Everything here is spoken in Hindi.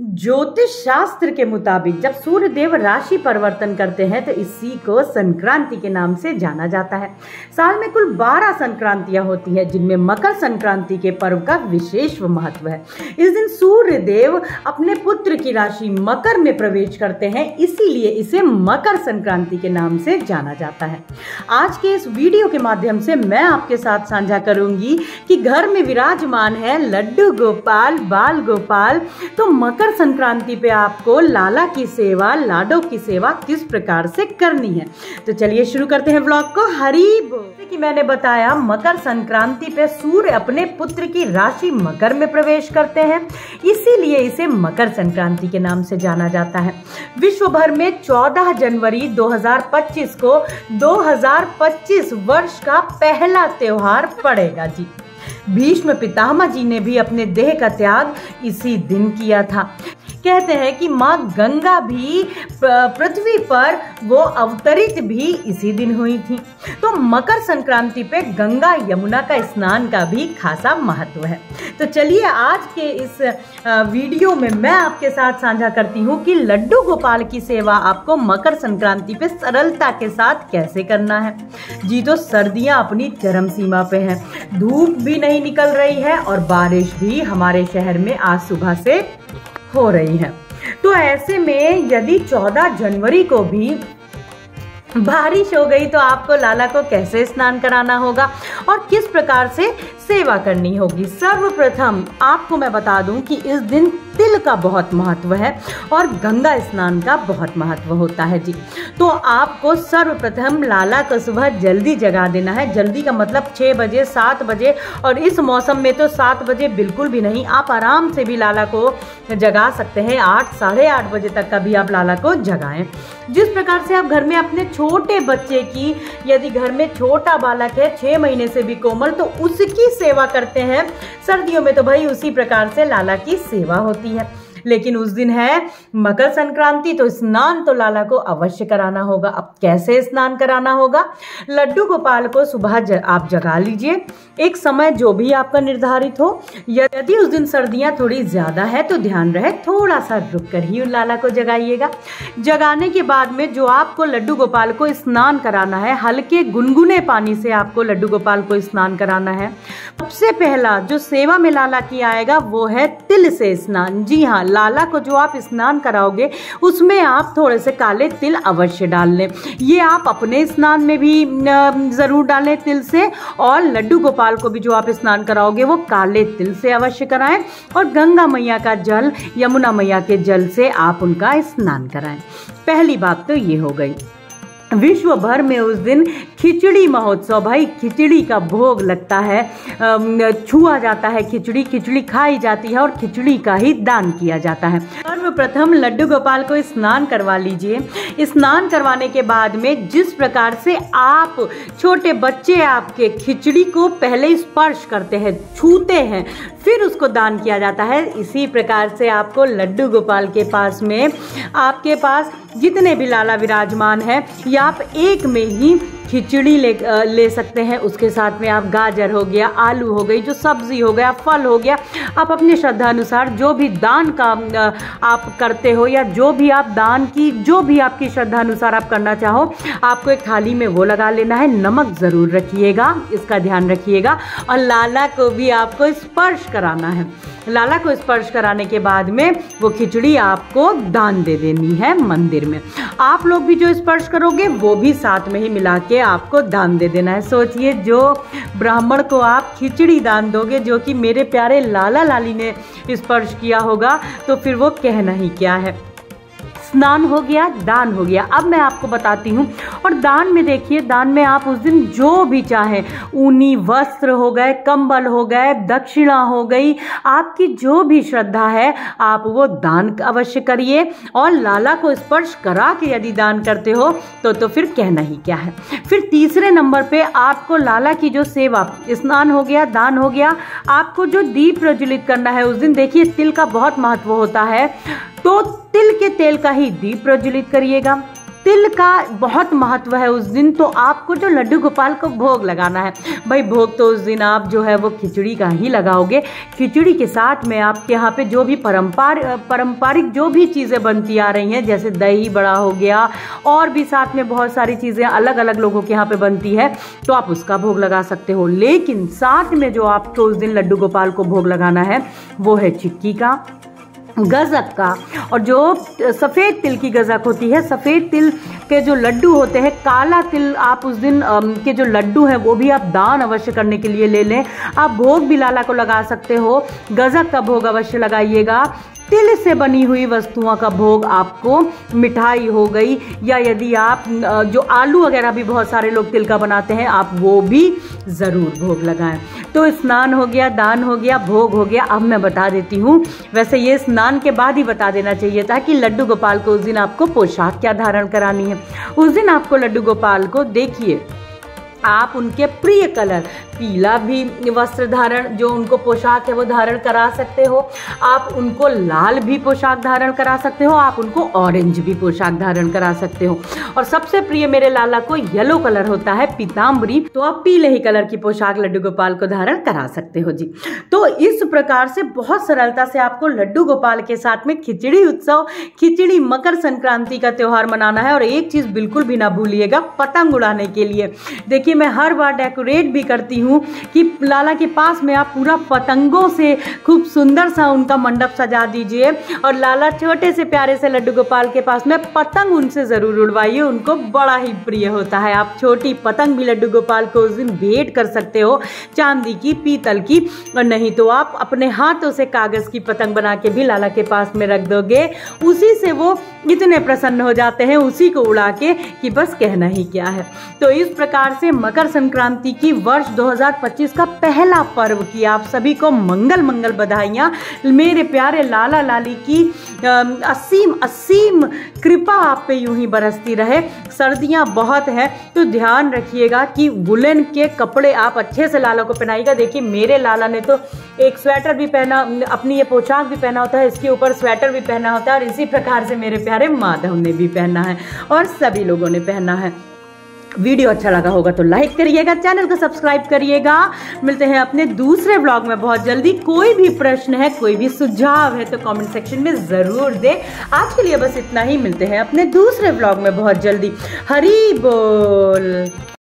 ज्योतिष शास्त्र के मुताबिक जब सूर्य देव राशि परिवर्तन करते हैं तो इसी को संक्रांति के नाम से जाना जाता है। साल में कुल 12 संक्रांतियां होती हैं, जिनमें मकर संक्रांति के पर्व का विशेष महत्व है। इस दिन सूर्य देव अपने पुत्र की राशि मकर में प्रवेश करते हैं, इसीलिए इसे मकर संक्रांति के नाम से जाना जाता है। आज के इस वीडियो के माध्यम से मैं आपके साथ साझा करूंगी कि घर में विराजमान है लड्डू गोपाल, बाल गोपाल, तो मकर संक्रांति पे आपको लाला की सेवा, लाडो की सेवा किस प्रकार से करनी है। तो चलिए शुरू करते हैं व्लॉग को। हरी बोल। जैसे कि मैंने बताया, मकर संक्रांति पे सूर्य अपने पुत्र की राशि मकर में प्रवेश करते हैं, इसीलिए इसे मकर संक्रांति के नाम से जाना जाता है। विश्व भर में 14 जनवरी 2025 को 2025 वर्ष का पहला त्योहार पड़ेगा जी। भीष्म पितामह जी ने भी अपने देह का त्याग इसी दिन किया था। कहते हैं कि माँ गंगा भी पृथ्वी पर वो अवतरित भी इसी दिन हुई थी। तो मकर संक्रांति पे गंगा यमुना का स्नान का भी खासा महत्व है। तो चलिए आज के इस वीडियो में मैं आपके साथ साझा करती हूँ कि लड्डू गोपाल की सेवा आपको मकर संक्रांति पे सरलता के साथ कैसे करना है जी। तो सर्दियाँ अपनी चरम सीमा पे हैं, धूप भी नहीं निकल रही है और बारिश भी हमारे शहर में आज सुबह से हो रही है। तो ऐसे में यदि 14 जनवरी को भी बारिश हो गई तो आपको लाला को कैसे स्नान कराना होगा और किस प्रकार से सेवा करनी होगी। सर्वप्रथम आपको मैं बता दूं कि इस दिन तिल का बहुत महत्व है और गंगा स्नान का बहुत महत्व होता है जी। तो आपको सर्वप्रथम लाला को सुबह जल्दी जगा देना है। जल्दी का मतलब 6 बजे, 7 बजे, और इस मौसम में तो 7 बजे बिल्कुल भी नहीं। आप आराम से भी लाला को जगा सकते हैं। 8, साढ़े 8 बजे तक का भी आप लाला को जगाएं। जिस प्रकार से आप घर में अपने छोटे बच्चे की, यदि घर में छोटा बालक है 6 महीने से भी कोमल, तो उसकी सेवा करते हैं सर्दियों में, तो भाई उसी प्रकार से लाला की सेवा होती है। लेकिन उस दिन है मकर संक्रांति, तो स्नान तो लाला को अवश्य कराना होगा। अब कैसे स्नान कराना होगा? लड्डू गोपाल को सुबह आप जगा लीजिए, एक समय जो भी आपका निर्धारित हो। यदि उस दिन सर्दियां थोड़ी ज्यादा है तो ध्यान रहे थोड़ा सा रुक कर ही लाला को जगाइएगा। जगाने के बाद में जो आपको लड्डू गोपाल को स्नान कराना है, हल्के गुनगुने पानी से आपको लड्डू गोपाल को स्नान कराना है। सबसे पहला जो सेवा में लाला की आएगा वो है तिल से स्नान। जी हाँ, लाला को जो आप स्नान कराओगे उसमें आप थोड़े से काले तिल अवश्य डाल लें। ये आप अपने स्नान में भी जरूर डालें तिल से, और लड्डू गोपाल को भी जो आप स्नान कराओगे वो काले तिल से अवश्य कराएं, और गंगा मैया का जल, यमुना मैया के जल से आप उनका स्नान कराएं। पहली बात तो ये हो गई। विश्व भर में उस दिन खिचड़ी महोत्सव, भाई खिचड़ी का भोग लगता है, छुआ जाता है, खिचड़ी खाई जाती है और खिचड़ी का ही दान किया जाता है। सर्वप्रथम लड्डू गोपाल को स्नान करवा लीजिए। स्नान करवाने के बाद में जिस प्रकार से आप छोटे बच्चे आपके खिचड़ी को पहले स्पर्श करते हैं, छूते हैं, फिर उसको दान किया जाता है, इसी प्रकार से आपको लड्डू गोपाल के पास में, आपके पास जितने भी लाला विराजमान है, या आप एक में ही खिचड़ी ले सकते हैं। उसके साथ में आप गाजर हो गया, आलू हो गई, जो सब्जी हो गया, फल हो गया, आप अपने श्रद्धा अनुसार जो भी दान का आप करते हो, या जो भी आप दान की, जो भी आपकी श्रद्धा अनुसार आप करना चाहो, आपको एक थाली में वो लगा लेना है। नमक जरूर रखिएगा, इसका ध्यान रखिएगा। और लाला को भी आपको स्पर्श कराना है। लाला को स्पर्श कराने के बाद में वो खिचड़ी आपको दान दे देनी है मंदिर में। आप लोग भी जो स्पर्श करोगे वो भी साथ में ही मिला के आपको दान दे देना है। सोचिए, जो ब्राह्मण को आप खिचड़ी दान दोगे, जो कि मेरे प्यारे लाला लाली ने स्पर्श किया होगा, तो फिर वो कहना ही क्या है। स्नान हो गया, दान हो गया। अब मैं आपको बताती हूँ। और दान में देखिए, दान में आप उस दिन जो भी चाहें, ऊनी वस्त्र हो गए, कंबल हो गए, दक्षिणा हो गई, आपकी जो भी श्रद्धा है आप वो दान अवश्य करिए। और लाला को स्पर्श करा के यदि दान करते हो तो फिर कहना ही क्या है। फिर तीसरे नंबर पे आपको लाला की जो सेवा, स्नान हो गया, दान हो गया, आपको जो दीप प्रज्वलित करना है उस दिन, देखिए तिल का बहुत महत्व होता है, तो तिल के तेल का ही दीप प्रज्वलित करिएगा। तिल का बहुत महत्व है उस दिन। तो आपको जो लड्डू गोपाल को भोग लगाना है भाई, भोग तो उस दिन आप जो है वो खिचड़ी का ही लगाओगे। खिचड़ी के साथ में आपके यहाँ पे जो भी पारंपरिक जो भी चीज़ें बनती आ रही हैं, जैसे दही बड़ा हो गया और भी साथ में बहुत सारी चीज़ें अलग अलग लोगों के यहाँ पे बनती है, तो आप उसका भोग लगा सकते हो। लेकिन साथ में जो आपको उस दिन लड्डू गोपाल को भोग लगाना है वो है चिक्की का, गज़क का, और जो सफ़ेद तिल की गज़क होती है। सफ़ेद तिल के जो लड्डू होते हैं, काला तिल आप उस दिन के जो लड्डू हैं वो भी आप दान अवश्य करने के लिए ले लें। आप भोग भी लाला को लगा सकते हो, गज़क का भोग अवश्य लगाइएगा। तिल से बनी हुई वस्तुओं का भोग आपको, मिठाई हो गई, या यदि आप जो आलू वगैरह भी बहुत सारे लोग तिल का बनाते हैं, आप वो भी ज़रूर भोग लगाएं। तो स्नान हो गया, दान हो गया, भोग हो गया। अब मैं बता देती हूँ, वैसे ये स्नान के बाद ही बता देना चाहिए था कि लड्डू गोपाल को उस दिन आपको पोशाक क्या धारण करानी है। उस दिन आपको लड्डू गोपाल को देखिए, आप उनके प्रिय कलर पीला भी वस्त्र धारण, जो उनको पोशाक है वो धारण करा सकते हो। आप उनको लाल भी पोशाक धारण करा सकते हो, आप उनको ऑरेंज भी पोशाक धारण करा सकते हो। और सबसे प्रिय मेरे लाला को येलो कलर होता है, पीताम्बरी, तो आप पीले ही कलर की पोशाक लड्डू गोपाल को धारण करा सकते हो जी। तो इस प्रकार से बहुत सरलता से आपको लड्डू गोपाल के साथ में खिचड़ी उत्सव, खिचड़ी मकर संक्रांति का त्योहार मनाना है। और एक चीज बिल्कुल भी ना भूलिएगा, पतंग उड़ाने के लिए। देखिए, मैं हर बार डेकोरेट भी करती हूँ कि लाला के पास में आप पूरा पतंगों से खूब सुंदर सा उनका मंडप सजा दीजिए, और लाला छोटे से प्यारे से लड्डू गोपाल के पास में पतंग उनसे जरूर उड़वाइए, उनको बड़ा ही प्रिय होता है। आप छोटी पतंग भी लड्डू गोपाल को उस दिन भेंट कर सकते हो, चांदी की, पीतल की, और नहीं तो आप अपने हाथों से कागज की पतंग बना के भी लाला के पास में रख दोगे। उसी से वो इतने प्रसन्न हो जाते हैं, उसी को उड़ा के, कि बस कहना ही क्या है। तो इस प्रकार से मकर संक्रांति की वर्ष 2025 का पहला पर्व की आप सभी को मंगल मंगल बधाइयाँ। मेरे प्यारे लाला लाली की असीम असीम कृपा आप पे यूं ही बरसती रहे। सर्दियां बहुत है तो ध्यान रखिएगा कि वुलन के कपड़े आप अच्छे से लाला को पहनाइएगा। देखिए, मेरे लाला ने तो एक स्वेटर भी पहना, अपनी ये पोशाक भी पहना होता है, इसके ऊपर स्वेटर भी पहना होता है, और इसी प्रकार से मेरे प्यारे माधव ने भी पहना है, और सभी लोगों ने पहना है। वीडियो अच्छा लगा होगा तो लाइक करिएगा, चैनल को सब्सक्राइब करिएगा। मिलते हैं अपने दूसरे व्लॉग में बहुत जल्दी। कोई भी प्रश्न है, कोई भी सुझाव है तो कमेंट सेक्शन में ज़रूर दें। आज के लिए बस इतना ही, मिलते हैं अपने दूसरे व्लॉग में बहुत जल्दी। हरी बोल।